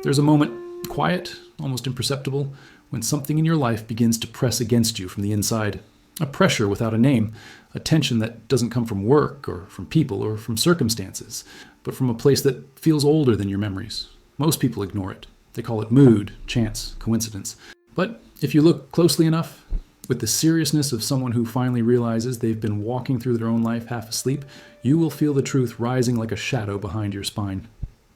There's a moment, quiet, almost imperceptible, when something in your life begins to press against you from the inside. A pressure without a name, a tension that doesn't come from work or from people or from circumstances, but from a place that feels older than your memories. Most people ignore it. They call it mood, chance, coincidence. But if you look closely enough, with the seriousness of someone who finally realizes they've been walking through their own life half asleep, you will feel the truth rising like a shadow behind your spine.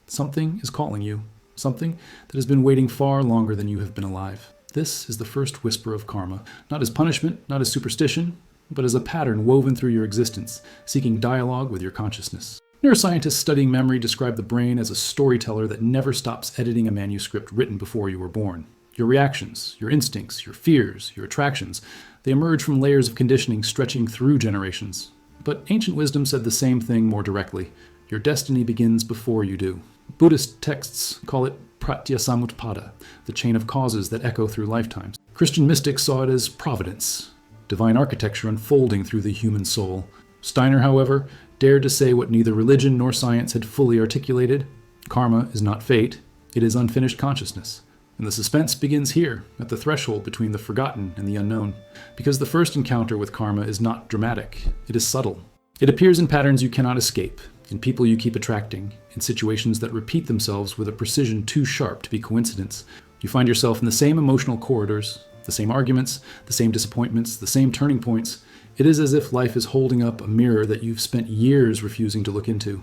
Something is calling you, something that has been waiting far longer than you have been alive. This is the first whisper of karma, not as punishment, not as superstition, but as a pattern woven through your existence, seeking dialogue with your consciousness. Neuroscientists studying memory describe the brain as a storyteller that never stops editing a manuscript written before you were born. Your reactions, your instincts, your fears, your attractions, they emerge from layers of conditioning stretching through generations. But ancient wisdom said the same thing more directly. Your destiny begins before you do. Buddhist texts call it pratyasamutpada, the chain of causes that echo through lifetimes. Christian mystics saw it as providence, divine architecture unfolding through the human soul. Steiner, however, dared to say what neither religion nor science had fully articulated. Karma is not fate, it is unfinished consciousness. And the suspense begins here, at the threshold between the forgotten and the unknown. Because the first encounter with karma is not dramatic, it is subtle. It appears in patterns you cannot escape, in people you keep attracting, in situations that repeat themselves with a precision too sharp to be coincidence. You find yourself in the same emotional corridors, the same arguments, the same disappointments, the same turning points. It is as if life is holding up a mirror that you've spent years refusing to look into.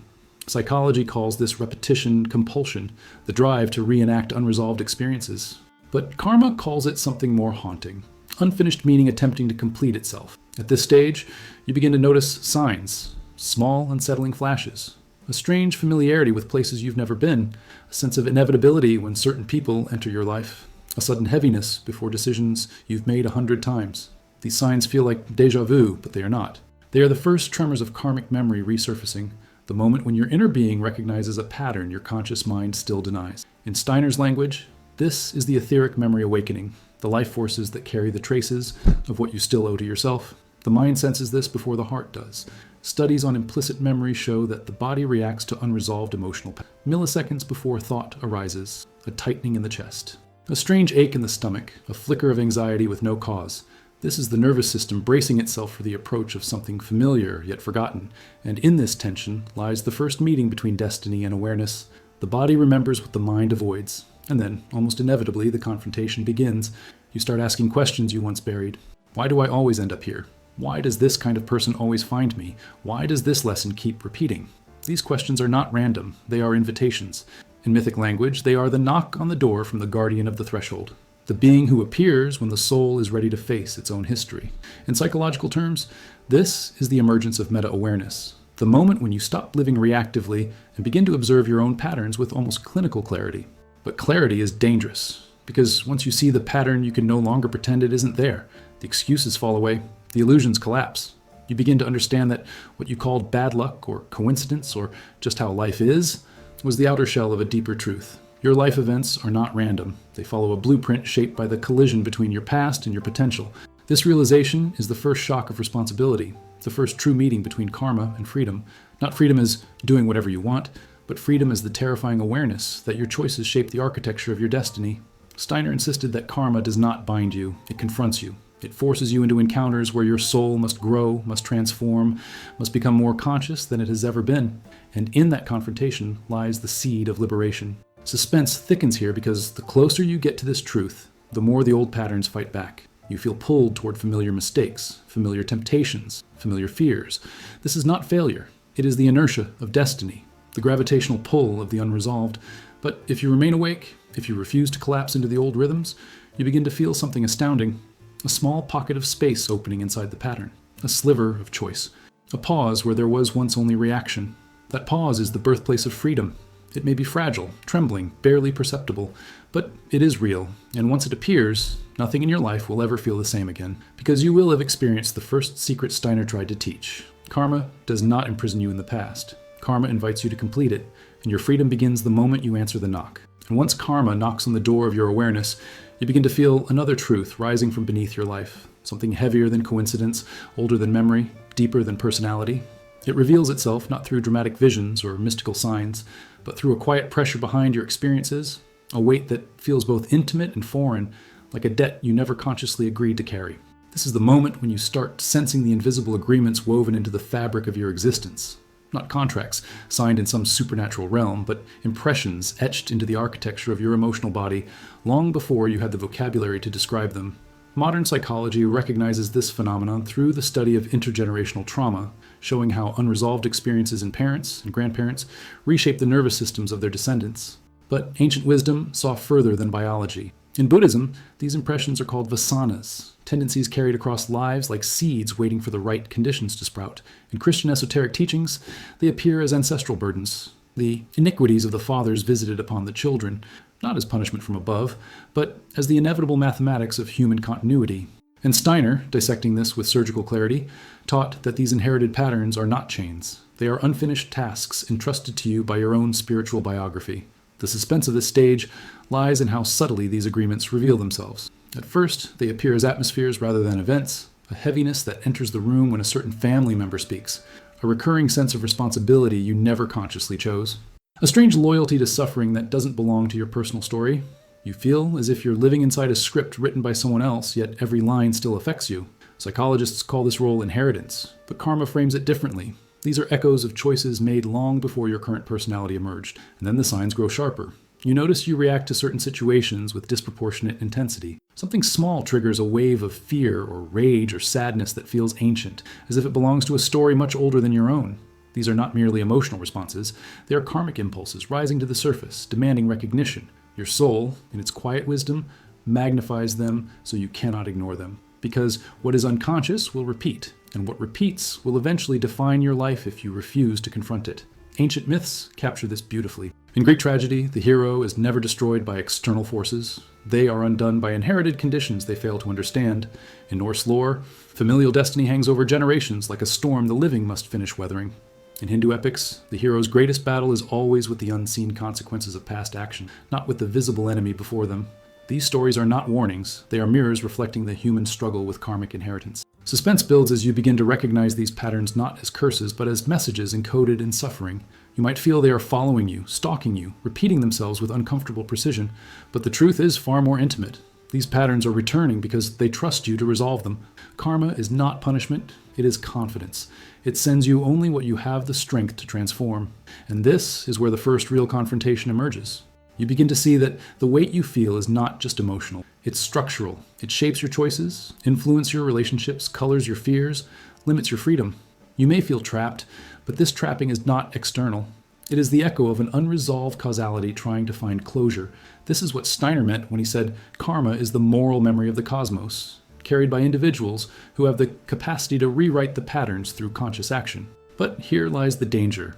Psychology calls this repetition compulsion, the drive to reenact unresolved experiences. But karma calls it something more haunting, unfinished meaning attempting to complete itself. At this stage, you begin to notice signs, small unsettling flashes, a strange familiarity with places you've never been, a sense of inevitability when certain people enter your life, a sudden heaviness before decisions you've made 100 times. These signs feel like déjà vu, but they are not. They are the first tremors of karmic memory resurfacing, the moment when your inner being recognizes a pattern your conscious mind still denies. In Steiner's language, this is the etheric memory awakening, the life forces that carry the traces of what you still owe to yourself. The mind senses this before the heart does. Studies on implicit memory show that the body reacts to unresolved emotional patterns. Milliseconds before thought arises, a tightening in the chest, a strange ache in the stomach, a flicker of anxiety with no cause. This is the nervous system bracing itself for the approach of something familiar yet forgotten, and in this tension lies the first meeting between destiny and awareness. The body remembers what the mind avoids, and then, almost inevitably, the confrontation begins. You start asking questions you once buried. Why do I always end up here? Why does this kind of person always find me? Why does this lesson keep repeating? These questions are not random, they are invitations. In mythic language, they are the knock on the door from the guardian of the threshold, the being who appears when the soul is ready to face its own history. In psychological terms, this is the emergence of meta-awareness, the moment when you stop living reactively and begin to observe your own patterns with almost clinical clarity. But clarity is dangerous, because once you see the pattern, you can no longer pretend it isn't there. The excuses fall away, the illusions collapse. You begin to understand that what you called bad luck or coincidence or just how life is was the outer shell of a deeper truth. Your life events are not random. They follow a blueprint shaped by the collision between your past and your potential. This realization is the first shock of responsibility, the first true meeting between karma and freedom. Not freedom as doing whatever you want, but freedom as the terrifying awareness that your choices shape the architecture of your destiny. Steiner insisted that karma does not bind you, it confronts you. It forces you into encounters where your soul must grow, must transform, must become more conscious than it has ever been. And in that confrontation lies the seed of liberation. Suspense thickens here because the closer you get to this truth, the more the old patterns fight back. You feel pulled toward familiar mistakes, familiar temptations, familiar fears. This is not failure. It is the inertia of destiny, the gravitational pull of the unresolved. But if you remain awake, if you refuse to collapse into the old rhythms, you begin to feel something astounding. A small pocket of space opening inside the pattern, a sliver of choice, a pause where there was once only reaction. That pause is the birthplace of freedom. It may be fragile, trembling, barely perceptible, but it is real, and once it appears, nothing in your life will ever feel the same again, because you will have experienced the first secret Steiner tried to teach. Karma does not imprison you in the past. Karma invites you to complete it, and your freedom begins the moment you answer the knock. And once karma knocks on the door of your awareness, you begin to feel another truth rising from beneath your life, something heavier than coincidence, older than memory, deeper than personality. It reveals itself not through dramatic visions or mystical signs, but through a quiet pressure behind your experiences, a weight that feels both intimate and foreign, like a debt you never consciously agreed to carry. This is the moment when you start sensing the invisible agreements woven into the fabric of your existence. Not contracts signed in some supernatural realm, but impressions etched into the architecture of your emotional body long before you had the vocabulary to describe them. Modern psychology recognizes this phenomenon through the study of intergenerational trauma, showing how unresolved experiences in parents and grandparents reshape the nervous systems of their descendants. But ancient wisdom saw further than biology. In Buddhism, these impressions are called vasanas, tendencies carried across lives like seeds waiting for the right conditions to sprout. In Christian esoteric teachings, they appear as ancestral burdens, the iniquities of the fathers visited upon the children, not as punishment from above, but as the inevitable mathematics of human continuity. And Steiner, dissecting this with surgical clarity, taught that these inherited patterns are not chains. They are unfinished tasks entrusted to you by your own spiritual biography. The suspense of this stage lies in how subtly these agreements reveal themselves. At first, they appear as atmospheres rather than events, a heaviness that enters the room when a certain family member speaks, a recurring sense of responsibility you never consciously chose, a strange loyalty to suffering that doesn't belong to your personal story. You feel as if you're living inside a script written by someone else, yet every line still affects you. Psychologists call this role inheritance, but karma frames it differently. These are echoes of choices made long before your current personality emerged, and then the signs grow sharper. You notice you react to certain situations with disproportionate intensity. Something small triggers a wave of fear or rage or sadness that feels ancient, as if it belongs to a story much older than your own. These are not merely emotional responses, they are karmic impulses rising to the surface, demanding recognition. Your soul, in its quiet wisdom, magnifies them so you cannot ignore them. Because what is unconscious will repeat, and what repeats will eventually define your life if you refuse to confront it. Ancient myths capture this beautifully. In Greek tragedy, the hero is never destroyed by external forces. They are undone by inherited conditions they fail to understand. In Norse lore, familial destiny hangs over generations like a storm the living must finish weathering. In Hindu epics, the hero's greatest battle is always with the unseen consequences of past action, not with the visible enemy before them. These stories are not warnings, they are mirrors reflecting the human struggle with karmic inheritance. Suspense builds as you begin to recognize these patterns not as curses, but as messages encoded in suffering. You might feel they are following you, stalking you, repeating themselves with uncomfortable precision, but the truth is far more intimate. These patterns are returning because they trust you to resolve them. Karma is not punishment, it is confidence. It sends you only what you have the strength to transform. And this is where the first real confrontation emerges. You begin to see that the weight you feel is not just emotional. It's structural. It shapes your choices, influences your relationships, colors your fears, limits your freedom. You may feel trapped, but this trapping is not external. It is the echo of an unresolved causality trying to find closure. This is what Steiner meant when he said karma is the moral memory of the cosmos, carried by individuals who have the capacity to rewrite the patterns through conscious action. But here lies the danger.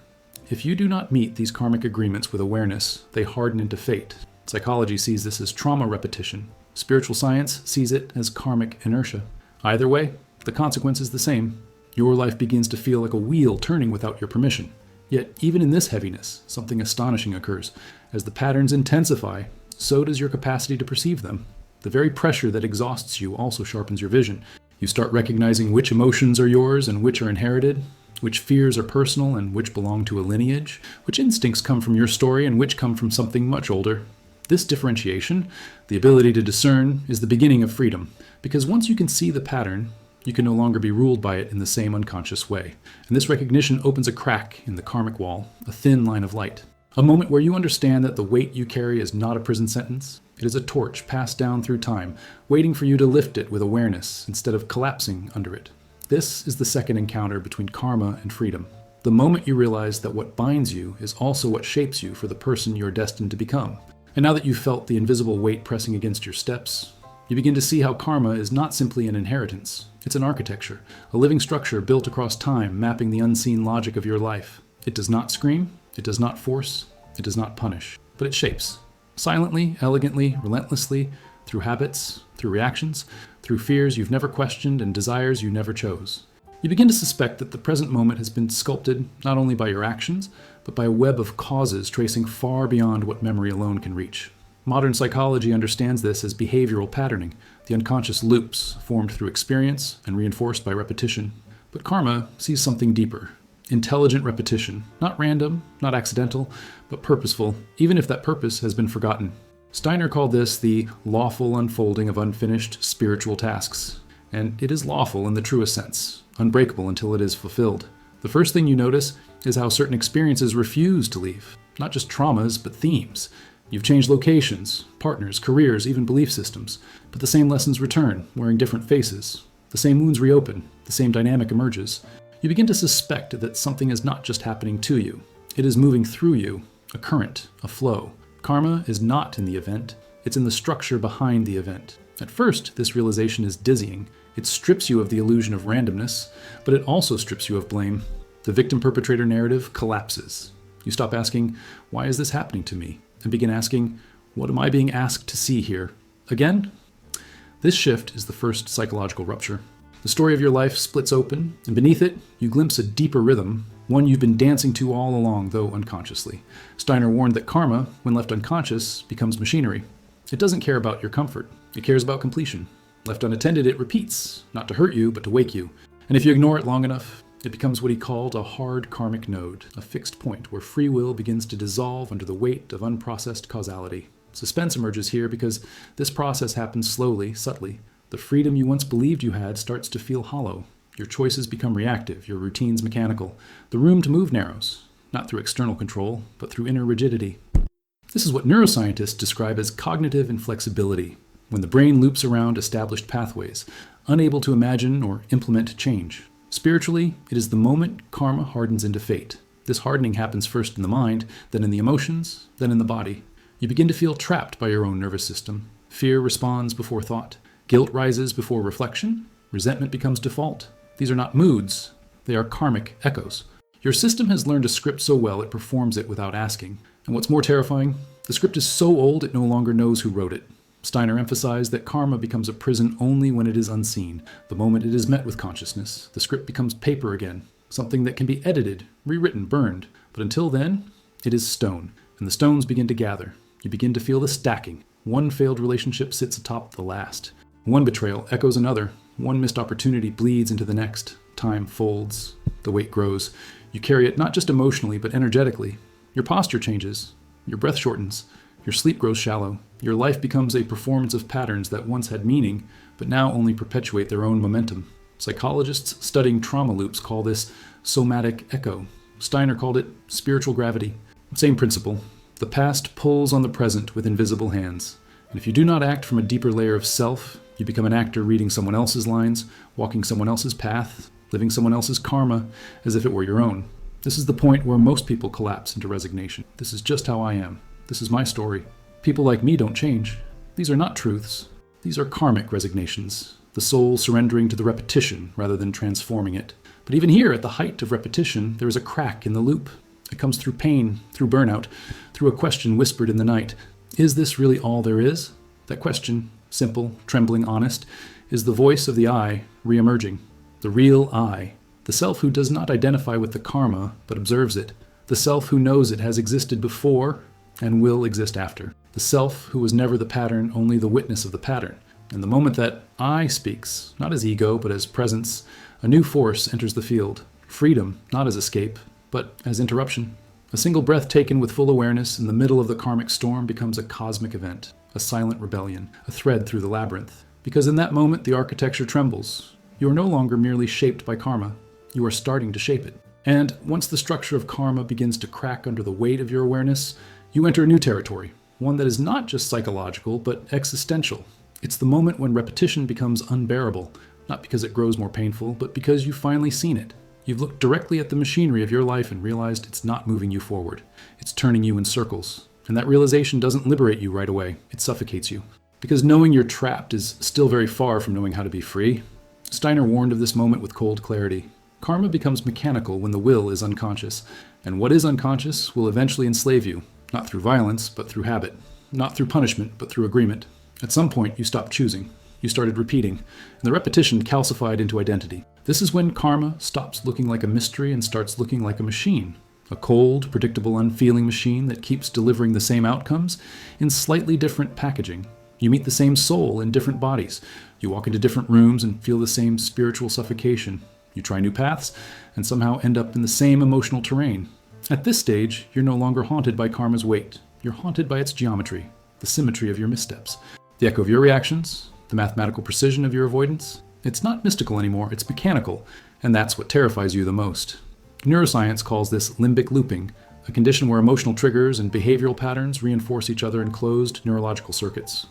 If you do not meet these karmic agreements with awareness, they harden into fate. Psychology sees this as trauma repetition. Spiritual science sees it as karmic inertia. Either way, the consequence is the same. Your life begins to feel like a wheel turning without your permission. Yet, even in this heaviness, something astonishing occurs. As the patterns intensify, so does your capacity to perceive them. The very pressure that exhausts you also sharpens your vision. You start recognizing which emotions are yours and which are inherited, which fears are personal and which belong to a lineage, which instincts come from your story and which come from something much older. This differentiation, the ability to discern, is the beginning of freedom, because once you can see the pattern, you can no longer be ruled by it in the same unconscious way. And this recognition opens a crack in the karmic wall, a thin line of light. A moment where you understand that the weight you carry is not a prison sentence. It is a torch passed down through time, waiting for you to lift it with awareness instead of collapsing under it. This is the second encounter between karma and freedom. The moment you realize that what binds you is also what shapes you for the person you're destined to become. And now that you've felt the invisible weight pressing against your steps, you begin to see how karma is not simply an inheritance. It's an architecture, a living structure built across time, mapping the unseen logic of your life. It does not scream, it does not force, it does not punish, but it shapes. Silently, elegantly, relentlessly, through habits, through reactions, through fears you've never questioned and desires you never chose. You begin to suspect that the present moment has been sculpted not only by your actions, but by a web of causes tracing far beyond what memory alone can reach. Modern psychology understands this as behavioral patterning, the unconscious loops formed through experience and reinforced by repetition. But karma sees something deeper. Intelligent repetition, not random, not accidental, but purposeful, even if that purpose has been forgotten. Steiner called this the lawful unfolding of unfinished spiritual tasks. And it is lawful in the truest sense, unbreakable until it is fulfilled. The first thing you notice is how certain experiences refuse to leave. Not just traumas, but themes. You've changed locations, partners, careers, even belief systems. But the same lessons return, wearing different faces. The same wounds reopen, the same dynamic emerges. You begin to suspect that something is not just happening to you. It is moving through you, a current, a flow. Karma is not in the event, it's in the structure behind the event. At first, this realization is dizzying. It strips you of the illusion of randomness, but it also strips you of blame. The victim-perpetrator narrative collapses. You stop asking, why is this happening to me? And begin asking, what am I being asked to see here? Again? This shift is the first psychological rupture. The story of your life splits open, and beneath it, you glimpse a deeper rhythm, one you've been dancing to all along, though unconsciously. Steiner warned that karma, when left unconscious, becomes machinery. It doesn't care about your comfort. It cares about completion. Left unattended, it repeats, not to hurt you, but to wake you. And if you ignore it long enough, it becomes what he called a hard karmic node, a fixed point where free will begins to dissolve under the weight of unprocessed causality. Suspense emerges here because this process happens slowly, subtly. The freedom you once believed you had starts to feel hollow. Your choices become reactive, your routines mechanical. The room to move narrows, not through external control, but through inner rigidity. This is what neuroscientists describe as cognitive inflexibility, when the brain loops around established pathways, unable to imagine or implement change. Spiritually, it is the moment karma hardens into fate. This hardening happens first in the mind, then in the emotions, then in the body. You begin to feel trapped by your own nervous system. Fear responds before thought. Guilt rises before reflection. Resentment becomes default. These are not moods. They are karmic echoes. Your system has learned a script so well it performs it without asking. And what's more terrifying, the script is so old it no longer knows who wrote it. Steiner emphasized that karma becomes a prison only when it is unseen. The moment it is met with consciousness, the script becomes paper again, something that can be edited, rewritten, burned. But until then, it is stone, and the stones begin to gather. You begin to feel the stacking. One failed relationship sits atop the last. One betrayal echoes another. One missed opportunity bleeds into the next. Time folds. The weight grows. You carry it not just emotionally, but energetically. Your posture changes. Your breath shortens. Your sleep grows shallow. Your life becomes a performance of patterns that once had meaning, but now only perpetuate their own momentum. Psychologists studying trauma loops call this somatic echo. Steiner called it spiritual gravity. Same principle. The past pulls on the present with invisible hands. And if you do not act from a deeper layer of self, you become an actor reading someone else's lines, walking someone else's path, living someone else's karma as if it were your own. This is the point where most people collapse into resignation. This is just how I am. This is my story. People like me don't change. These are not truths. These are karmic resignations, the soul surrendering to the repetition rather than transforming it. But even here, at the height of repetition, there is a crack in the loop. It comes through pain, through burnout, through a question whispered in the night. Is this really all there is? That question, simple, trembling, honest, is the voice of the I re-emerging. The real I. The self who does not identify with the karma, but observes it. The self who knows it has existed before and will exist after. The self who was never the pattern, only the witness of the pattern. And the moment that I speaks, not as ego, but as presence, a new force enters the field. Freedom, not as escape, but as interruption. A single breath taken with full awareness in the middle of the karmic storm becomes a cosmic event, a silent rebellion, a thread through the labyrinth. Because in that moment, the architecture trembles. You are no longer merely shaped by karma. You are starting to shape it. And once the structure of karma begins to crack under the weight of your awareness, you enter a new territory, one that is not just psychological, but existential. It's the moment when repetition becomes unbearable, not because it grows more painful, but because you've finally seen it. You've looked directly at the machinery of your life and realized it's not moving you forward. It's turning you in circles. And that realization doesn't liberate you right away. It suffocates you. Because knowing you're trapped is still very far from knowing how to be free. Steiner warned of this moment with cold clarity. Karma becomes mechanical when the will is unconscious. And what is unconscious will eventually enslave you. Not through violence, but through habit. Not through punishment, but through agreement. At some point, you stopped choosing. You started repeating, and the repetition calcified into identity. This is when karma stops looking like a mystery and starts looking like a machine. A cold, predictable, unfeeling machine that keeps delivering the same outcomes in slightly different packaging. You meet the same soul in different bodies. You walk into different rooms and feel the same spiritual suffocation. You try new paths and somehow end up in the same emotional terrain. At this stage, you're no longer haunted by karma's weight. You're haunted by its geometry. the symmetry of your missteps, the echo of your reactions, the mathematical precision of your avoidance. It's not mystical anymore, it's mechanical, and that's what terrifies you the most. Neuroscience calls this limbic looping, a condition where emotional triggers and behavioral patterns reinforce each other in closed neurological circuits.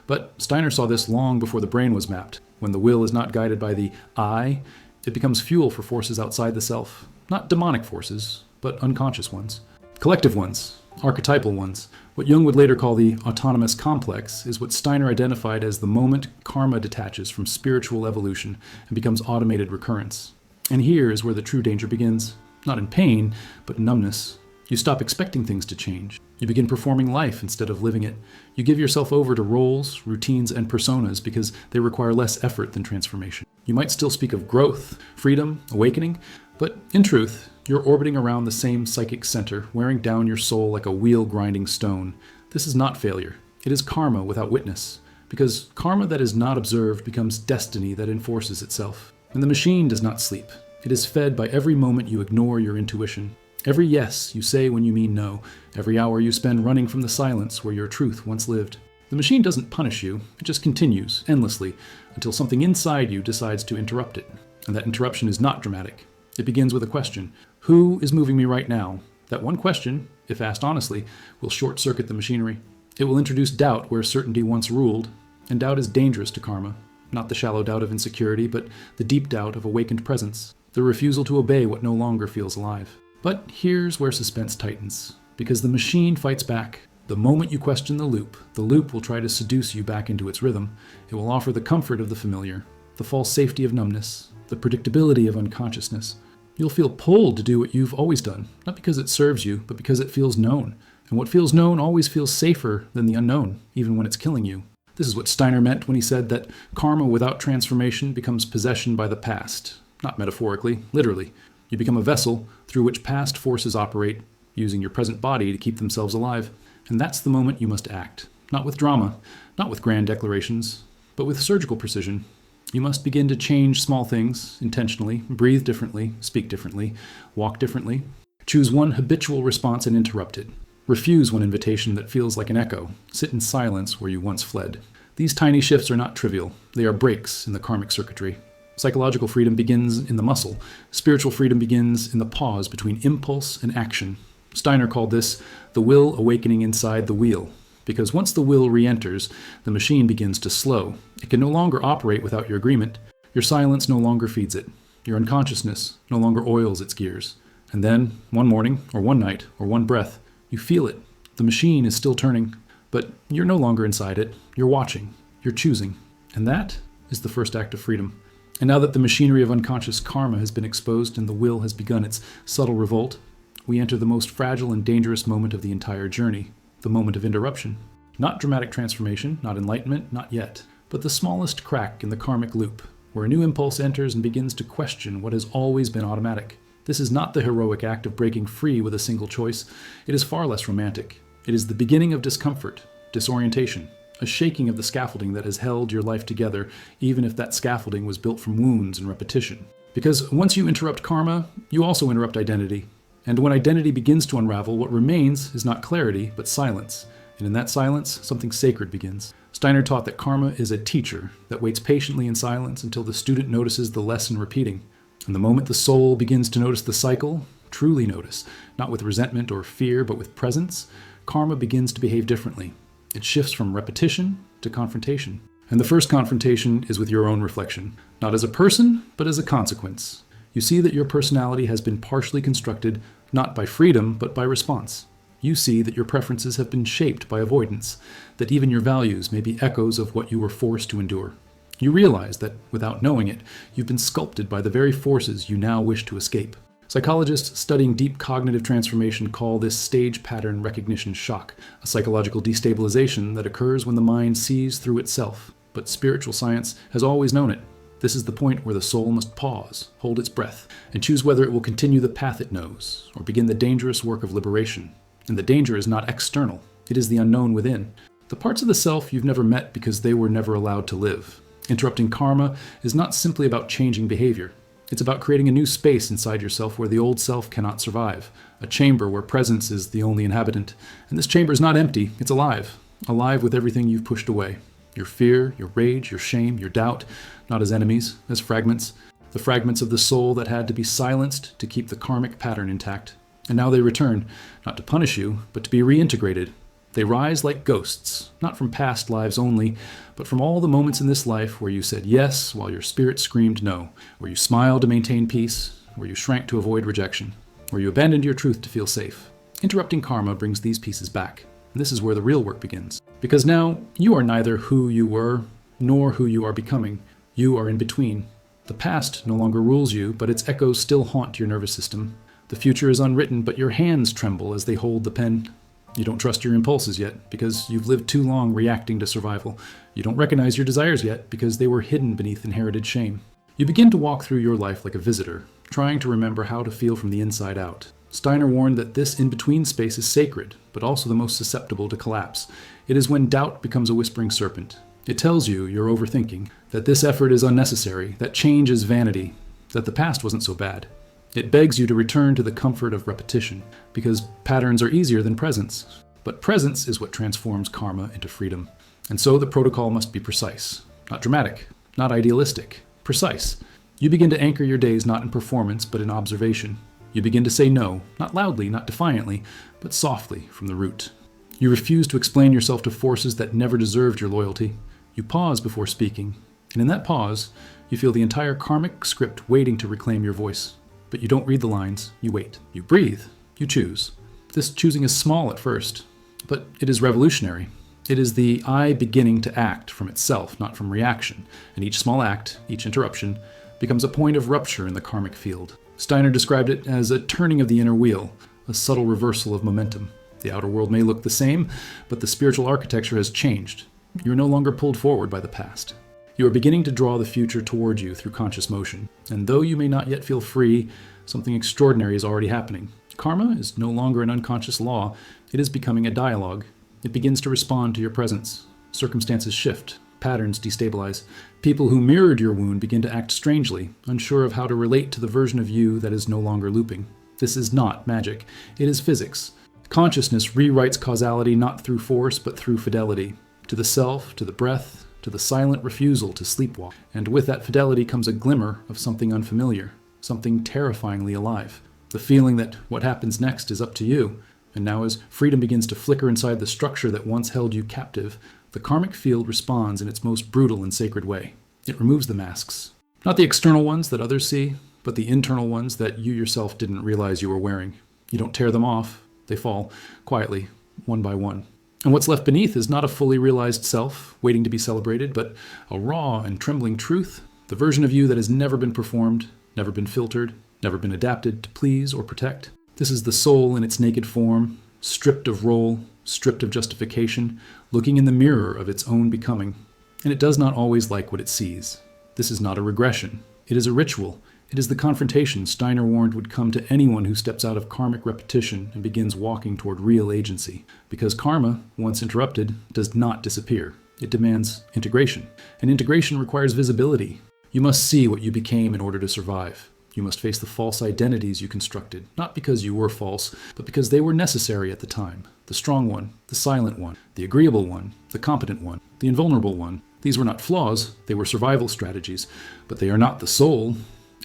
But Steiner saw this long before the brain was mapped. When the will is not guided by the I, it becomes fuel for forces outside the self. Not demonic forces, but unconscious ones. Collective ones, archetypal ones. What Jung would later call the autonomous complex is what Steiner identified as the moment karma detaches from spiritual evolution and becomes automated recurrence. And here is where the true danger begins. Not in pain, but in numbness. You stop expecting things to change. You begin performing life instead of living it. You give yourself over to roles, routines, and personas because they require less effort than transformation. You might still speak of growth, freedom, awakening, but in truth, you're orbiting around the same psychic center, wearing down your soul like a wheel-grinding stone. This is not failure. It is karma without witness, because karma that is not observed becomes destiny that enforces itself. And the machine does not sleep. It is fed by every moment you ignore your intuition. Every yes you say when you mean no. Every hour you spend running from the silence where your truth once lived. The machine doesn't punish you. It just continues, endlessly, until something inside you decides to interrupt it. And that interruption is not dramatic. It begins with a question. Who is moving me right now? That one question, if asked honestly, will short-circuit the machinery. It will introduce doubt where certainty once ruled. And doubt is dangerous to karma. Not the shallow doubt of insecurity, but the deep doubt of awakened presence. The refusal to obey what no longer feels alive. But here's where suspense tightens, because the machine fights back. The moment you question the loop will try to seduce you back into its rhythm. It will offer the comfort of the familiar, the false safety of numbness, the predictability of unconsciousness. You'll feel pulled to do what you've always done, not because it serves you, but because it feels known. And what feels known always feels safer than the unknown, even when it's killing you. This is what Steiner meant when he said that karma without transformation becomes possession by the past. Not metaphorically, literally. You become a vessel through which past forces operate, using your present body to keep themselves alive. And that's the moment you must act. Not with drama, not with grand declarations, but with surgical precision. You must begin to change small things intentionally, breathe differently, speak differently, walk differently. Choose one habitual response and interrupt it. Refuse one invitation that feels like an echo. Sit in silence where you once fled. These tiny shifts are not trivial. They are breaks in the karmic circuitry. Psychological freedom begins in the muscle. Spiritual freedom begins in the pause between impulse and action. Steiner called this the will awakening inside the wheel, because once the will re-enters, the machine begins to slow. It can no longer operate without your agreement. Your silence no longer feeds it. Your unconsciousness no longer oils its gears. And then, one morning, or one night, or one breath, you feel it. The machine is still turning, but you're no longer inside it. You're watching. You're choosing. And that is the first act of freedom. And now that the machinery of unconscious karma has been exposed and the will has begun its subtle revolt, we enter the most fragile and dangerous moment of the entire journey, the moment of interruption. Not dramatic transformation, not enlightenment, not yet, but the smallest crack in the karmic loop, where a new impulse enters and begins to question what has always been automatic. This is not the heroic act of breaking free with a single choice. It is far less romantic. It is the beginning of discomfort, disorientation, a shaking of the scaffolding that has held your life together, even if that scaffolding was built from wounds and repetition. Because once you interrupt karma, you also interrupt identity. And when identity begins to unravel, what remains is not clarity, but silence. And in that silence, something sacred begins. Steiner taught that karma is a teacher that waits patiently in silence until the student notices the lesson repeating. And the moment the soul begins to notice the cycle, truly notice, not with resentment or fear, but with presence, karma begins to behave differently. It shifts from repetition to confrontation. And the first confrontation is with your own reflection, not as a person, but as a consequence. You see that your personality has been partially constructed, not by freedom, but by response. You see that your preferences have been shaped by avoidance, that even your values may be echoes of what you were forced to endure. You realize that, without knowing it, you've been sculpted by the very forces you now wish to escape. Psychologists studying deep cognitive transformation call this stage pattern recognition shock, a psychological destabilization that occurs when the mind sees through itself. But spiritual science has always known it. This is the point where the soul must pause, hold its breath, and choose whether it will continue the path it knows, or begin the dangerous work of liberation. And the danger is not external. It is the unknown within. The parts of the self you've never met because they were never allowed to live. Interrupting karma is not simply about changing behavior. It's about creating a new space inside yourself where the old self cannot survive. A chamber where presence is the only inhabitant. And this chamber is not empty, it's alive. alive with everything you've pushed away. Your fear, your rage, your shame, your doubt, not as enemies, as fragments. The fragments of the soul that had to be silenced to keep the karmic pattern intact. And now they return, not to punish you, but to be reintegrated. They rise like ghosts, not from past lives only, but from all the moments in this life where you said yes while your spirit screamed no, where you smiled to maintain peace, where you shrank to avoid rejection, where you abandoned your truth to feel safe. Interrupting karma brings these pieces back, and this is where the real work begins. Because now, you are neither who you were, nor who you are becoming. You are in between. The past no longer rules you, but its echoes still haunt your nervous system. The future is unwritten, but your hands tremble as they hold the pen. You don't trust your impulses yet, because you've lived too long reacting to survival. You don't recognize your desires yet, because they were hidden beneath inherited shame. You begin to walk through your life like a visitor, trying to remember how to feel from the inside out. Steiner warned that this in-between space is sacred, but also the most susceptible to collapse. It is when doubt becomes a whispering serpent. It tells you you're overthinking, that this effort is unnecessary, that change is vanity, that the past wasn't so bad. It begs you to return to the comfort of repetition, because patterns are easier than presence. But presence is what transforms karma into freedom. And so the protocol must be precise. Not dramatic, not idealistic. Precise. You begin to anchor your days not in performance, but in observation. You begin to say no, not loudly, not defiantly, but softly from the root. You refuse to explain yourself to forces that never deserved your loyalty. You pause before speaking, and in that pause, you feel the entire karmic script waiting to reclaim your voice. But you don't read the lines, you wait. You breathe, you choose. This choosing is small at first, but it is revolutionary. It is the I beginning to act from itself, not from reaction, and each small act, each interruption, becomes a point of rupture in the karmic field. Steiner described it as a turning of the inner wheel, a subtle reversal of momentum. The outer world may look the same, but the spiritual architecture has changed. You are no longer pulled forward by the past. You are beginning to draw the future toward you through conscious motion. And though you may not yet feel free, something extraordinary is already happening. Karma is no longer an unconscious law. It is becoming a dialogue. It begins to respond to your presence. Circumstances shift. Patterns destabilize. People who mirrored your wound begin to act strangely, unsure of how to relate to the version of you that is no longer looping. This is not magic. It is physics. Consciousness rewrites causality not through force, but through fidelity. To the self, to the breath, to the silent refusal to sleepwalk. And with that fidelity comes a glimmer of something unfamiliar, something terrifyingly alive. The feeling that what happens next is up to you. And now as freedom begins to flicker inside the structure that once held you captive, the karmic field responds in its most brutal and sacred way. It removes the masks. Not the external ones that others see, but the internal ones that you yourself didn't realize you were wearing. You don't tear them off. They fall, quietly, one by one. And what's left beneath is not a fully realized self, waiting to be celebrated, but a raw and trembling truth, the version of you that has never been performed, never been filtered, never been adapted to please or protect. This is the soul in its naked form, stripped of role, stripped of justification, looking in the mirror of its own becoming. And it does not always like what it sees. This is not a regression. It is a ritual. It is the confrontation Steiner warned would come to anyone who steps out of karmic repetition and begins walking toward real agency. Because karma, once interrupted, does not disappear. It demands integration. And integration requires visibility. You must see what you became in order to survive. You must face the false identities you constructed, not because you were false, but because they were necessary at the time. The strong one, the silent one, the agreeable one, the competent one, the invulnerable one. These were not flaws, they were survival strategies, but they are not the soul.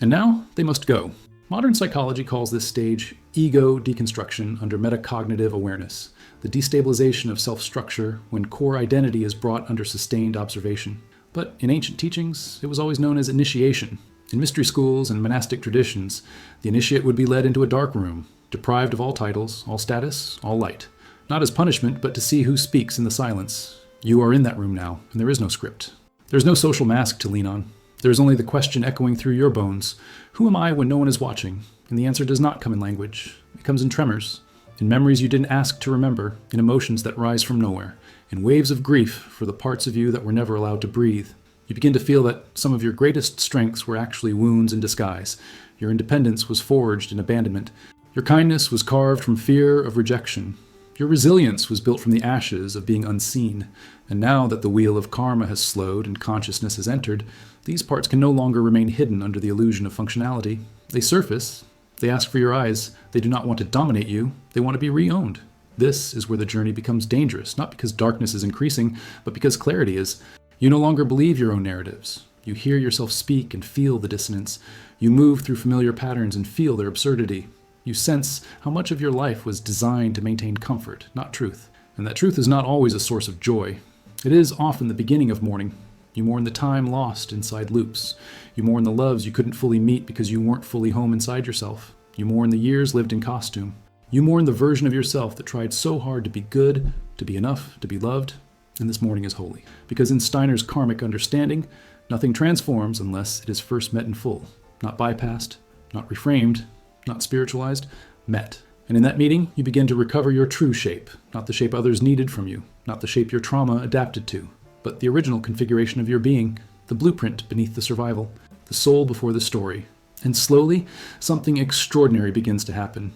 And now they must go. Modern psychology calls this stage ego deconstruction under metacognitive awareness, the destabilization of self-structure when core identity is brought under sustained observation. But in ancient teachings, it was always known as initiation. In mystery schools and monastic traditions, the initiate would be led into a dark room, deprived of all titles, all status, all light. Not as punishment, but to see who speaks in the silence. You are in that room now, and there is no script. There's no social mask to lean on. There is only the question echoing through your bones. Who am I when no one is watching? And the answer does not come in language. It comes in tremors, in memories you didn't ask to remember, in emotions that rise from nowhere, in waves of grief for the parts of you that were never allowed to breathe. You begin to feel that some of your greatest strengths were actually wounds in disguise. Your independence was forged in abandonment. Your kindness was carved from fear of rejection. Your resilience was built from the ashes of being unseen. And now that the wheel of karma has slowed and consciousness has entered, these parts can no longer remain hidden under the illusion of functionality. They surface. They ask for your eyes. They do not want to dominate you. They want to be re-owned. This is where the journey becomes dangerous, not because darkness is increasing, but because clarity is. You no longer believe your own narratives. You hear yourself speak and feel the dissonance. You move through familiar patterns and feel their absurdity. You sense how much of your life was designed to maintain comfort, not truth. And that truth is not always a source of joy. It is often the beginning of mourning. You mourn the time lost inside loops. You mourn the loves you couldn't fully meet because you weren't fully home inside yourself. You mourn the years lived in costume. You mourn the version of yourself that tried so hard to be good, to be enough, to be loved. And this mourning is holy. Because in Steiner's karmic understanding, nothing transforms unless it is first met in full. Not bypassed, not reframed, not spiritualized, met. And in that meeting, you begin to recover your true shape, not the shape others needed from you, not the shape your trauma adapted to, but the original configuration of your being, the blueprint beneath the survival, the soul before the story. And slowly, something extraordinary begins to happen.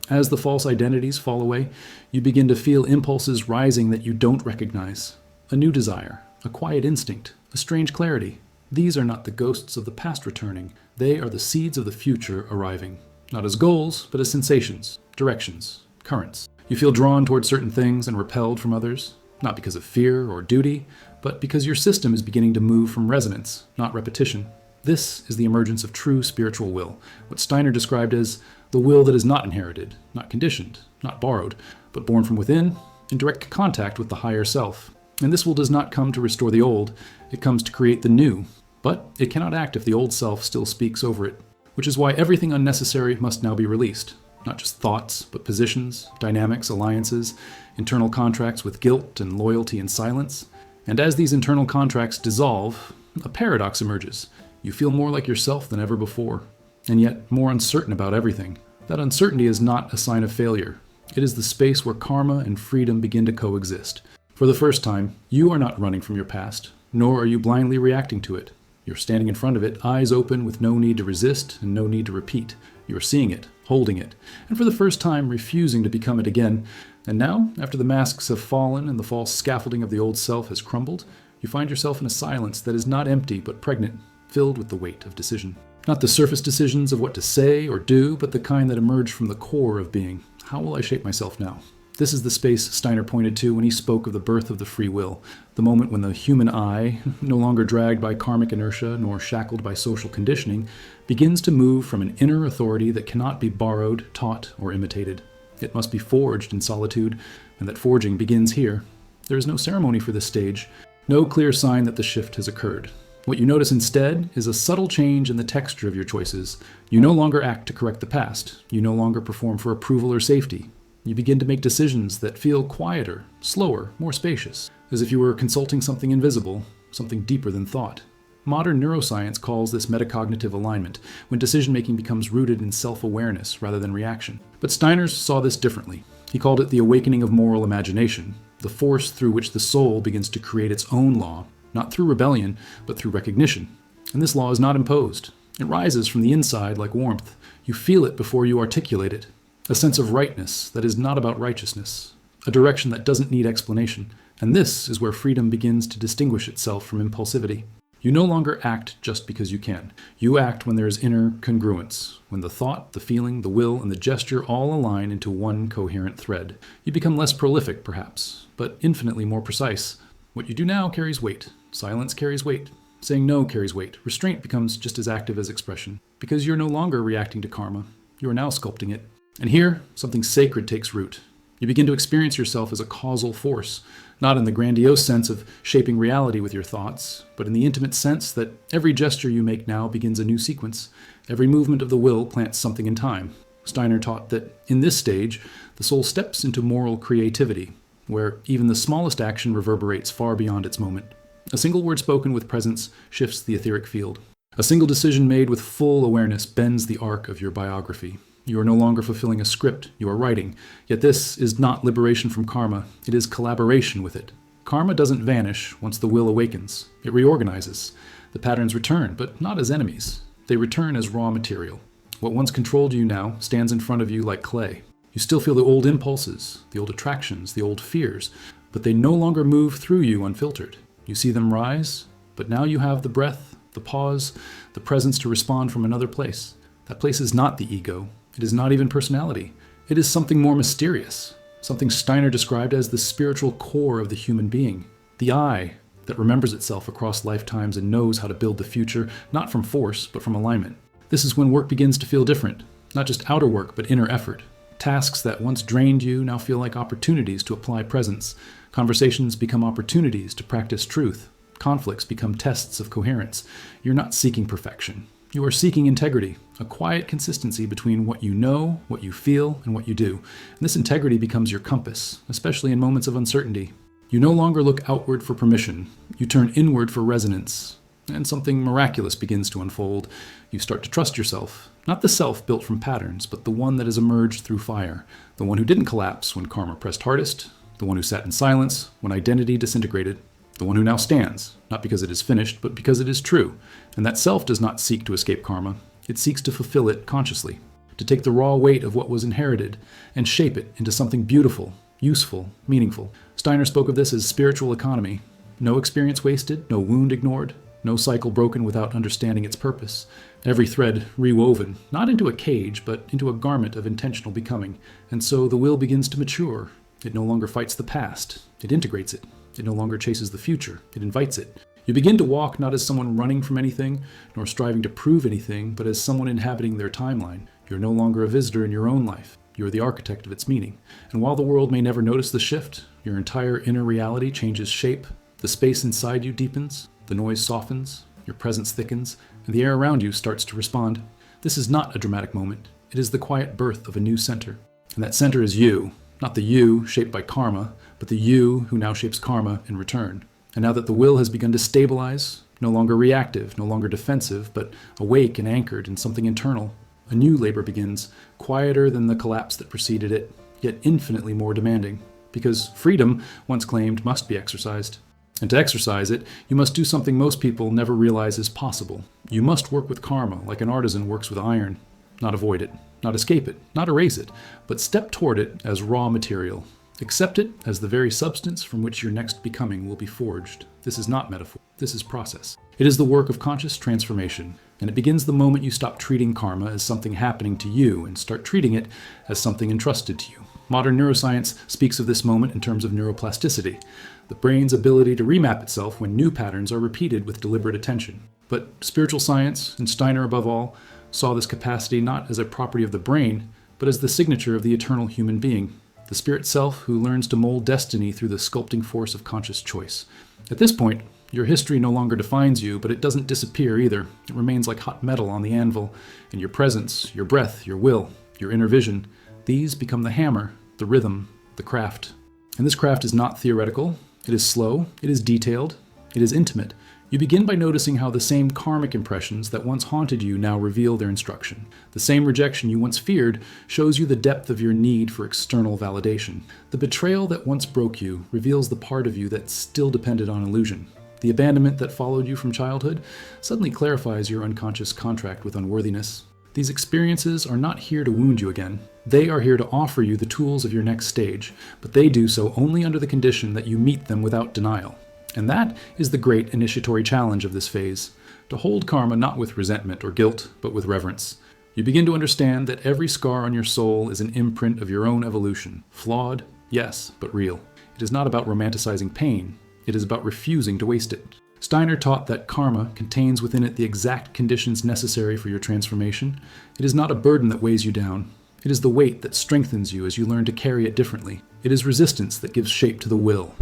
As the false identities fall away, you begin to feel impulses rising that you don't recognize. A new desire, a quiet instinct, a strange clarity. These are not the ghosts of the past returning. They are the seeds of the future arriving. Not as goals, but as sensations, directions, currents. You feel drawn toward certain things and repelled from others, not because of fear or duty, but because your system is beginning to move from resonance, not repetition. This is the emergence of true spiritual will, what Steiner described as the will that is not inherited, not conditioned, not borrowed, but born from within, in direct contact with the higher self. And this will does not come to restore the old, it comes to create the new. But it cannot act if the old self still speaks over it, which is why everything unnecessary must now be released. Not just thoughts, but positions, dynamics, alliances, internal contracts with guilt and loyalty and silence. And as these internal contracts dissolve, a paradox emerges. You feel more like yourself than ever before, and yet more uncertain about everything. That uncertainty is not a sign of failure. It is the space where karma and freedom begin to coexist. For the first time, you are not running from your past, nor are you blindly reacting to it. You're standing in front of it, eyes open with no need to resist and no need to repeat. You're seeing it, holding it, and for the first time refusing to become it again. And now, after the masks have fallen and the false scaffolding of the old self has crumbled, you find yourself in a silence that is not empty but pregnant, filled with the weight of decision. Not the surface decisions of what to say or do, but the kind that emerge from the core of being. How will I shape myself now? This is the space Steiner pointed to when he spoke of the birth of the free will, the moment when the human eye, no longer dragged by karmic inertia nor shackled by social conditioning, begins to move from an inner authority that cannot be borrowed, taught, or imitated. It must be forged in solitude, and that forging begins here. There is no ceremony for this stage, no clear sign that the shift has occurred. What you notice instead is a subtle change in the texture of your choices. You no longer act to correct the past. You no longer perform for approval or safety. You begin to make decisions that feel quieter, slower, more spacious, as if you were consulting something invisible, something deeper than thought. Modern neuroscience calls this metacognitive alignment, when decision-making becomes rooted in self-awareness rather than reaction. But Steiner saw this differently. He called it the awakening of moral imagination, the force through which the soul begins to create its own law, not through rebellion, but through recognition. And this law is not imposed. It rises from the inside like warmth. You feel it before you articulate it. A sense of rightness that is not about righteousness. A direction that doesn't need explanation. And this is where freedom begins to distinguish itself from impulsivity. You no longer act just because you can. You act when there is inner congruence, when the thought, the feeling, the will, and the gesture all align into one coherent thread. You become less prolific, perhaps, but infinitely more precise. What you do now carries weight. Silence carries weight. Saying no carries weight. Restraint becomes just as active as expression. Because you're no longer reacting to karma. You are now sculpting it. And here, something sacred takes root. You begin to experience yourself as a causal force, not in the grandiose sense of shaping reality with your thoughts, but in the intimate sense that every gesture you make now begins a new sequence. Every movement of the will plants something in time. Steiner taught that in this stage, the soul steps into moral creativity, where even the smallest action reverberates far beyond its moment. A single word spoken with presence shifts the etheric field. A single decision made with full awareness bends the arc of your biography. You are no longer fulfilling a script, you are writing. Yet this is not liberation from karma, it is collaboration with it. Karma doesn't vanish once the will awakens. It reorganizes. The patterns return, but not as enemies. They return as raw material. What once controlled you now stands in front of you like clay. You still feel the old impulses, the old attractions, the old fears, but they no longer move through you unfiltered. You see them rise, but now you have the breath, the pause, the presence to respond from another place. That place is not the ego. It is not even personality. It is something more mysterious, something Steiner described as the spiritual core of the human being, the I that remembers itself across lifetimes and knows how to build the future, not from force, but from alignment. This is when work begins to feel different, not just outer work, but inner effort. Tasks that once drained you now feel like opportunities to apply presence. Conversations become opportunities to practice truth. Conflicts become tests of coherence. You're not seeking perfection. You are seeking integrity, a quiet consistency between what you know, what you feel, and what you do. And this integrity becomes your compass, especially in moments of uncertainty. You no longer look outward for permission. You turn inward for resonance. And something miraculous begins to unfold. You start to trust yourself. Not the self built from patterns, but the one that has emerged through fire. The one who didn't collapse when karma pressed hardest. The one who sat in silence when identity disintegrated. The one who now stands, not because it is finished, but because it is true. And that self does not seek to escape karma. It seeks to fulfill it consciously. To take the raw weight of what was inherited and shape it into something beautiful, useful, meaningful. Steiner spoke of this as spiritual economy. No experience wasted, no wound ignored, no cycle broken without understanding its purpose. Every thread rewoven, not into a cage, but into a garment of intentional becoming. And so the will begins to mature. It no longer fights the past. It integrates it. It no longer chases the future. It invites it. You begin to walk not as someone running from anything, nor striving to prove anything, but as someone inhabiting their timeline. You're no longer a visitor in your own life. You're the architect of its meaning. And while the world may never notice the shift, your entire inner reality changes shape. The space inside you deepens. The noise softens. Your presence thickens. And the air around you starts to respond. This is not a dramatic moment. It is the quiet birth of a new center. And that center is you. Not the you shaped by karma, but the you who now shapes karma in return. And now that the will has begun to stabilize, no longer reactive, no longer defensive, but awake and anchored in something internal, a new labor begins, quieter than the collapse that preceded it, yet infinitely more demanding. Because freedom, once claimed, must be exercised. And to exercise it, you must do something most people never realize is possible. You must work with karma like an artisan works with iron. Not avoid it, not escape it, not erase it, but step toward it as raw material. Accept it as the very substance from which your next becoming will be forged. This is not metaphor. This is process. It is the work of conscious transformation, and it begins the moment you stop treating karma as something happening to you and start treating it as something entrusted to you. Modern neuroscience speaks of this moment in terms of neuroplasticity, the brain's ability to remap itself when new patterns are repeated with deliberate attention. But spiritual science, and Steiner above all, saw this capacity not as a property of the brain, but as the signature of the eternal human being, the spirit self who learns to mold destiny through the sculpting force of conscious choice. At this point, your history no longer defines you, but it doesn't disappear either. It remains like hot metal on the anvil, and your presence, your breath, your will, your inner vision, these become the hammer, the rhythm, the craft. And this craft is not theoretical. It is slow, it is detailed, it is intimate. You begin by noticing how the same karmic impressions that once haunted you now reveal their instruction. The same rejection you once feared shows you the depth of your need for external validation. The betrayal that once broke you reveals the part of you that still depended on illusion. The abandonment that followed you from childhood suddenly clarifies your unconscious contract with unworthiness. These experiences are not here to wound you again. They are here to offer you the tools of your next stage, but they do so only under the condition that you meet them without denial. And that is the great initiatory challenge of this phase, to hold karma not with resentment or guilt, but with reverence. You begin to understand that every scar on your soul is an imprint of your own evolution. Flawed, yes, but real. It is not about romanticizing pain. It is about refusing to waste it. Steiner taught that karma contains within it the exact conditions necessary for your transformation. It is not a burden that weighs you down. It is the weight that strengthens you as you learn to carry it differently. It is resistance that gives shape to the will.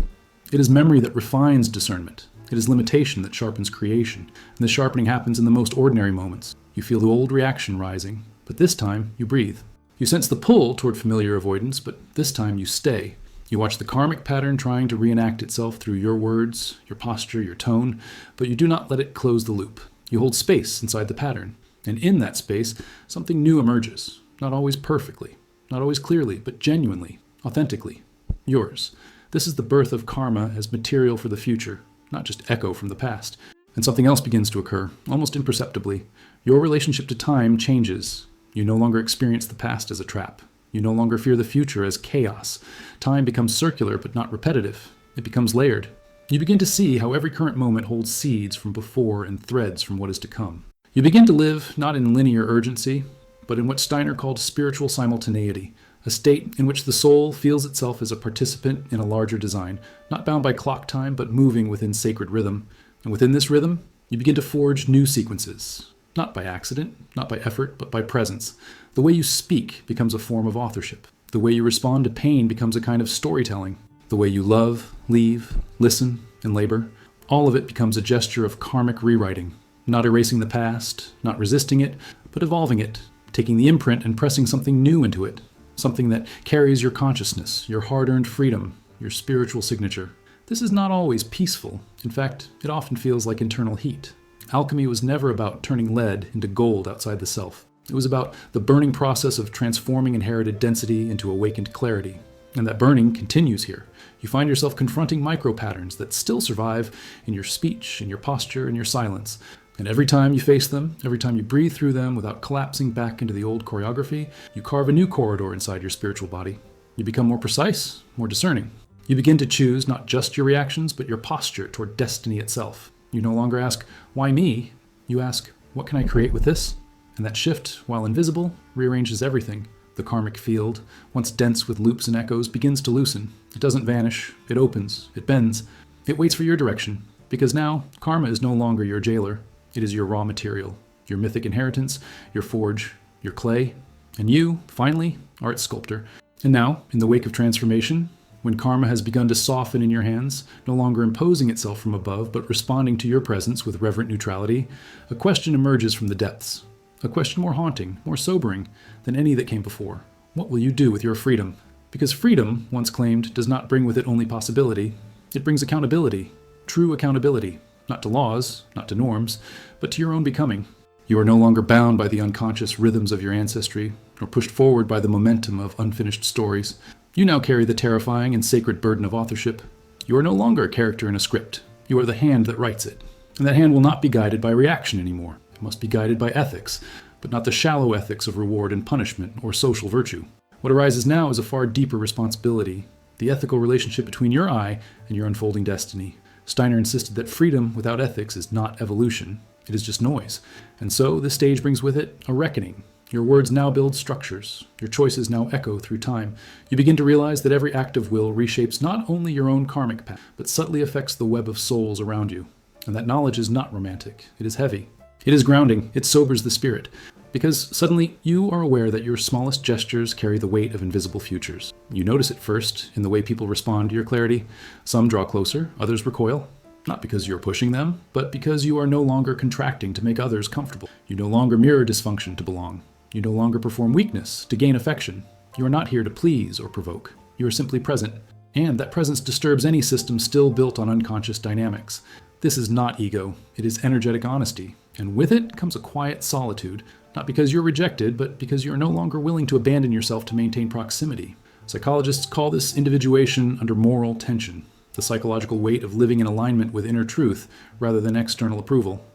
It is memory that refines discernment. It is limitation that sharpens creation. And the sharpening happens in the most ordinary moments. You feel the old reaction rising, but this time you breathe. You sense the pull toward familiar avoidance, but this time you stay. You watch the karmic pattern trying to reenact itself through your words, your posture, your tone, but you do not let it close the loop. You hold space inside the pattern, and in that space, something new emerges. Not always perfectly, not always clearly, but genuinely, authentically, yours. This is the birth of karma as material for the future, not just echo from the past. And something else begins to occur, almost imperceptibly. Your relationship to time changes. You no longer experience the past as a trap. You no longer fear the future as chaos. Time becomes circular but not repetitive. It becomes layered. You begin to see how every current moment holds seeds from before and threads from what is to come. You begin to live not in linear urgency, but in what Steiner called spiritual simultaneity, a state in which the soul feels itself as a participant in a larger design, not bound by clock time, but moving within sacred rhythm. And within this rhythm, you begin to forge new sequences, not by accident, not by effort, but by presence. The way you speak becomes a form of authorship. The way you respond to pain becomes a kind of storytelling. The way you love, leave, listen, and labor, all of it becomes a gesture of karmic rewriting, not erasing the past, not resisting it, but evolving it, taking the imprint and pressing something new into it, something that carries your consciousness, your hard-earned freedom, your spiritual signature. This is not always peaceful. In fact, it often feels like internal heat. Alchemy was never about turning lead into gold outside the self. It was about the burning process of transforming inherited density into awakened clarity. And that burning continues here. You find yourself confronting micro-patterns that still survive in your speech, in your posture, in your silence. And every time you face them, every time you breathe through them without collapsing back into the old choreography, you carve a new corridor inside your spiritual body. You become more precise, more discerning. You begin to choose not just your reactions, but your posture toward destiny itself. You no longer ask, why me? You ask, what can I create with this? And that shift, while invisible, rearranges everything. The karmic field, once dense with loops and echoes, begins to loosen. It doesn't vanish. It opens. It bends. It waits for your direction. Because now, karma is no longer your jailer. It is your raw material, your mythic inheritance, your forge, your clay. And you, finally, are its sculptor. And now, in the wake of transformation, when karma has begun to soften in your hands, no longer imposing itself from above, but responding to your presence with reverent neutrality, a question emerges from the depths. A question more haunting, more sobering than any that came before. What will you do with your freedom? Because freedom, once claimed, does not bring with it only possibility. It brings accountability, true accountability, not to laws, not to norms, but to your own becoming. You are no longer bound by the unconscious rhythms of your ancestry, nor pushed forward by the momentum of unfinished stories. You now carry the terrifying and sacred burden of authorship. You are no longer a character in a script. You are the hand that writes it. And that hand will not be guided by reaction anymore. It must be guided by ethics, but not the shallow ethics of reward and punishment or social virtue. What arises now is a far deeper responsibility, the ethical relationship between your I and your unfolding destiny. Steiner insisted that freedom without ethics is not evolution, it is just noise. And so this stage brings with it a reckoning. Your words now build structures. Your choices now echo through time. You begin to realize that every act of will reshapes not only your own karmic path, but subtly affects the web of souls around you. And that knowledge is not romantic, it is heavy. It is grounding, it sobers the spirit, because suddenly you are aware that your smallest gestures carry the weight of invisible futures. You notice it first in the way people respond to your clarity. Some draw closer, others recoil, not because you're pushing them, but because you are no longer contracting to make others comfortable. You no longer mirror dysfunction to belong. You no longer perform weakness to gain affection. You are not here to please or provoke. You are simply present, and that presence disturbs any system still built on unconscious dynamics. This is not ego, it is energetic honesty. And with it comes a quiet solitude, not because you're rejected, but because you are no longer willing to abandon yourself to maintain proximity. Psychologists call this individuation under moral tension, the psychological weight of living in alignment with inner truth rather than external approval.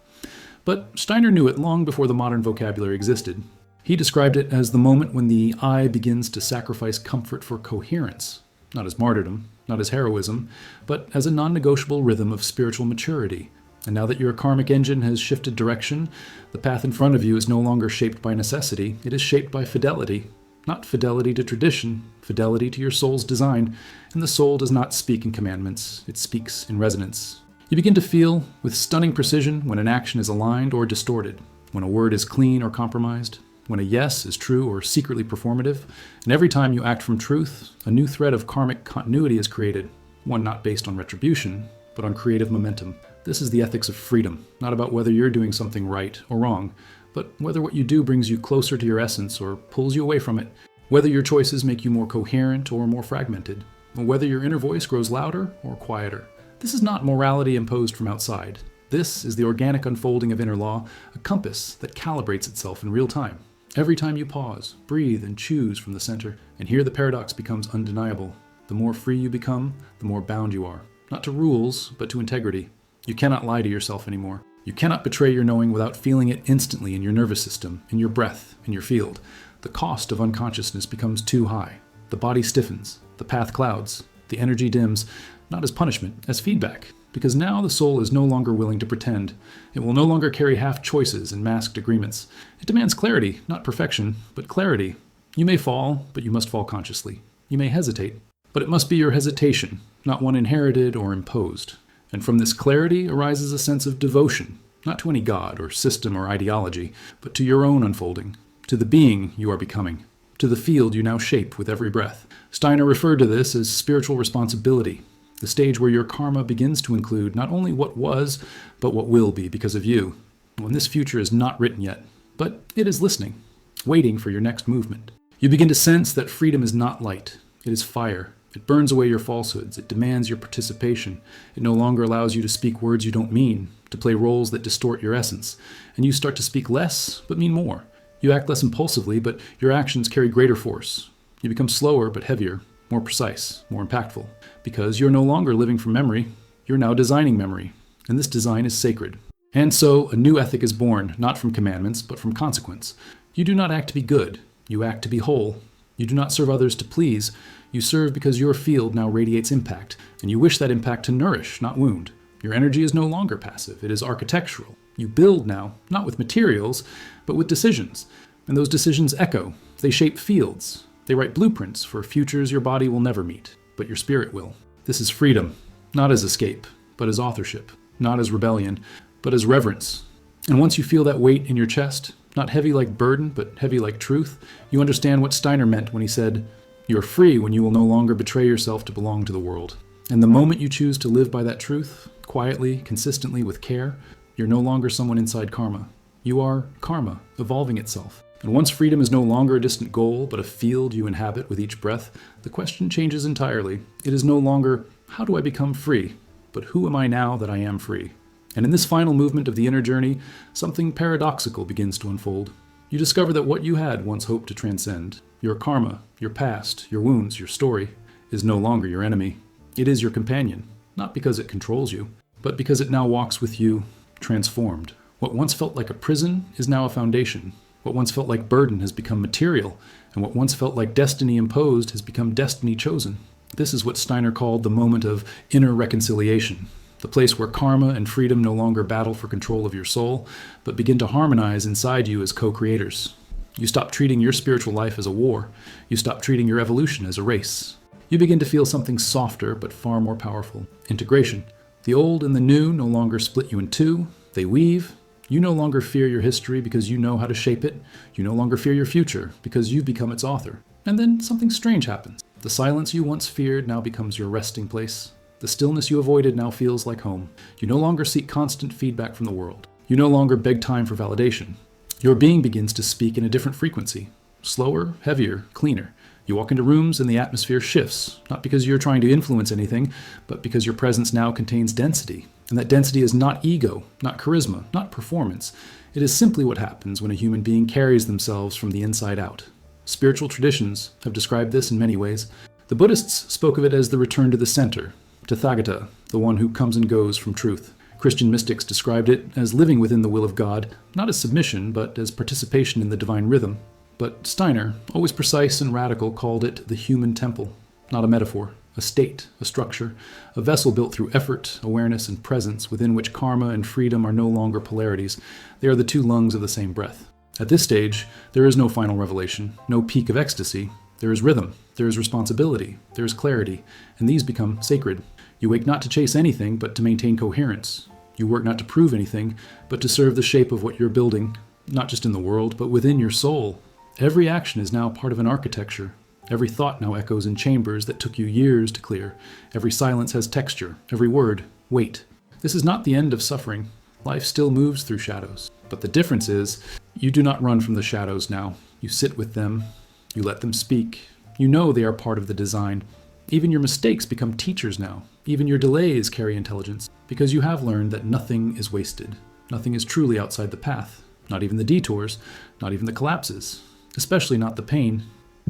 But Steiner knew it long before the modern vocabulary existed. He described it as the moment when the I begins to sacrifice comfort for coherence, not as martyrdom, not as heroism, but as a non-negotiable rhythm of spiritual maturity. And now that your karmic engine has shifted direction, the path in front of you is no longer shaped by necessity, it is shaped by fidelity. Not fidelity to tradition, fidelity to your soul's design. And the soul does not speak in commandments, it speaks in resonance. You begin to feel with stunning precision when an action is aligned or distorted, when a word is clean or compromised, when a yes is true or secretly performative. And every time you act from truth, a new thread of karmic continuity is created, one not based on retribution, but on creative momentum. This is the ethics of freedom, not about whether you're doing something right or wrong, but whether what you do brings you closer to your essence or pulls you away from it, whether your choices make you more coherent or more fragmented, or whether your inner voice grows louder or quieter. This is not morality imposed from outside. This is the organic unfolding of inner law, a compass that calibrates itself in real time. Every time you pause, breathe, and choose from the center, and here the paradox becomes undeniable. The more free you become, the more bound you are, not to rules, but to integrity. You cannot lie to yourself anymore. You cannot betray your knowing without feeling it instantly in your nervous system, in your breath, in your field. The cost of unconsciousness becomes too high. The body stiffens, the path clouds, the energy dims, not as punishment, as feedback, because now the soul is no longer willing to pretend. It will no longer carry half choices and masked agreements. It demands clarity, not perfection, but clarity. You may fall, but you must fall consciously. You may hesitate, but it must be your hesitation, not one inherited or imposed. And from this clarity arises a sense of devotion, not to any god or system or ideology, but to your own unfolding, to the being you are becoming, to the field you now shape with every breath. Steiner referred to this as spiritual responsibility, the stage where your karma begins to include not only what was, but what will be because of you. When this future is not written yet, but it is listening, waiting for your next movement. You begin to sense that freedom is not light, it is fire. It burns away your falsehoods, it demands your participation. It no longer allows you to speak words you don't mean, to play roles that distort your essence. And you start to speak less, but mean more. You act less impulsively, but your actions carry greater force. You become slower, but heavier, more precise, more impactful. Because you're no longer living from memory, you're now designing memory. And this design is sacred. And so a new ethic is born, not from commandments, but from consequence. You do not act to be good, you act to be whole. You do not serve others to please, you serve because your field now radiates impact, and you wish that impact to nourish, not wound. Your energy is no longer passive, it is architectural. You build now, not with materials, but with decisions. And those decisions echo, they shape fields. They write blueprints for futures your body will never meet, but your spirit will. This is freedom, not as escape, but as authorship, not as rebellion, but as reverence. And once you feel that weight in your chest, not heavy like burden, but heavy like truth, you understand what Steiner meant when he said, "You are free when you will no longer betray yourself to belong to the world." And the moment you choose to live by that truth, quietly, consistently, with care, you're no longer someone inside karma. You are karma, evolving itself. And once freedom is no longer a distant goal, but a field you inhabit with each breath, the question changes entirely. It is no longer, how do I become free? But who am I now that I am free? And in this final movement of the inner journey, something paradoxical begins to unfold. You discover that what you had once hoped to transcend, your karma, your past, your wounds, your story, is no longer your enemy. It is your companion, not because it controls you, but because it now walks with you, transformed. What once felt like a prison is now a foundation. What once felt like burden has become material, and what once felt like destiny imposed has become destiny chosen. This is what Steiner called the moment of inner reconciliation. The place where karma and freedom no longer battle for control of your soul, but begin to harmonize inside you as co-creators. You stop treating your spiritual life as a war. You stop treating your evolution as a race. You begin to feel something softer, but far more powerful. Integration. The old and the new no longer split you in two. They weave. You no longer fear your history because you know how to shape it. You no longer fear your future because you've become its author. And then something strange happens. The silence you once feared now becomes your resting place. The stillness you avoided now feels like home. You no longer seek constant feedback from the world. You no longer beg time for validation. Your being begins to speak in a different frequency. Slower, heavier, cleaner. You walk into rooms and the atmosphere shifts, not because you're trying to influence anything, but because your presence now contains density. And that density is not ego, not charisma, not performance. It is simply what happens when a human being carries themselves from the inside out. Spiritual traditions have described this in many ways. The Buddhists spoke of it as the return to the center, Tathagata, the one who comes and goes from truth. Christian mystics described it as living within the will of God, not as submission, but as participation in the divine rhythm. But Steiner, always precise and radical, called it the human temple, not a metaphor, a state, a structure, a vessel built through effort, awareness, and presence, within which karma and freedom are no longer polarities. They are the two lungs of the same breath. At this stage, there is no final revelation, no peak of ecstasy. There is rhythm, there is responsibility, there is clarity, and these become sacred. You wake not to chase anything, but to maintain coherence. You work not to prove anything, but to serve the shape of what you're building, not just in the world, but within your soul. Every action is now part of an architecture. Every thought now echoes in chambers that took you years to clear. Every silence has texture, every word, weight. This is not the end of suffering. Life still moves through shadows. But the difference is, you do not run from the shadows now. You sit with them. You let them speak. You know they are part of the design. Even your mistakes become teachers now. Even your delays carry intelligence, because you have learned that nothing is wasted. Nothing is truly outside the path. Not even the detours, not even the collapses, especially not the pain.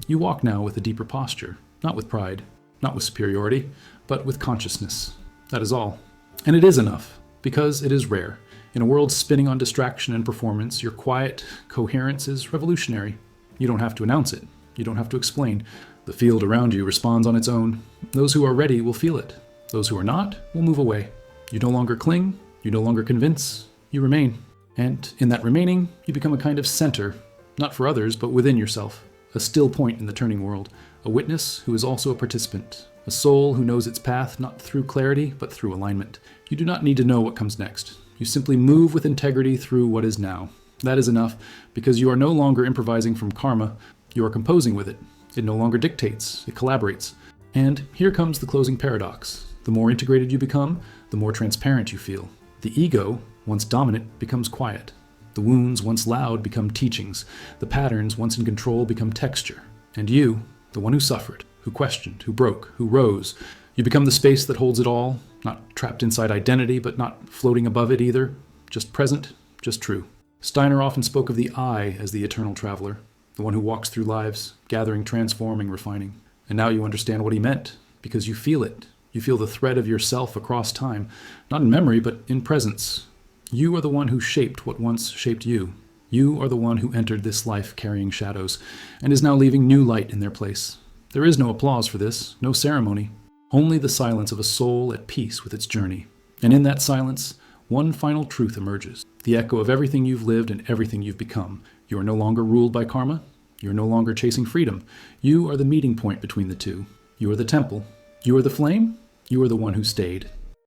You walk now with a deeper posture, not with pride, not with superiority, but with consciousness. That is all. And it is enough, because it is rare. In a world spinning on distraction and performance, your quiet coherence is revolutionary. You don't have to announce it. You don't have to explain. The field around you responds on its own. Those who are ready will feel it. Those who are not will move away. You no longer cling. You no longer convince. You remain. And in that remaining, you become a kind of center, not for others, but within yourself. a still point in the turning world, a witness who is also a participant, a soul who knows its path not through clarity, but through alignment. You do not need to know what comes next. You simply move with integrity through what is now. That is enough, because you are no longer improvising from karma, you are composing with it. It no longer dictates, it collaborates. And here comes the closing paradox. The more integrated you become, the more transparent you feel. The ego, once dominant, becomes quiet. The wounds, once loud, become teachings. The patterns, once in control, become texture. And you, the one who suffered, who questioned, who broke, who rose, you become the space that holds it all, not trapped inside identity, but not floating above it either. Just present, just true. Steiner often spoke of the I as the eternal traveler, the one who walks through lives, gathering, transforming, refining. And now you understand what he meant, because you feel it. You feel the thread of yourself across time, not in memory, but in presence. You are the one who shaped what once shaped you. You are the one who entered this life carrying shadows, and is now leaving new light in their place. There is no applause for this, no ceremony, only the silence of a soul at peace with its journey. And in that silence, one final truth emerges, the echo of everything you've lived and everything you've become. You are no longer ruled by karma. You are no longer chasing freedom. You are the meeting point between the two. You are the temple. You are the flame. You are the one who stayed.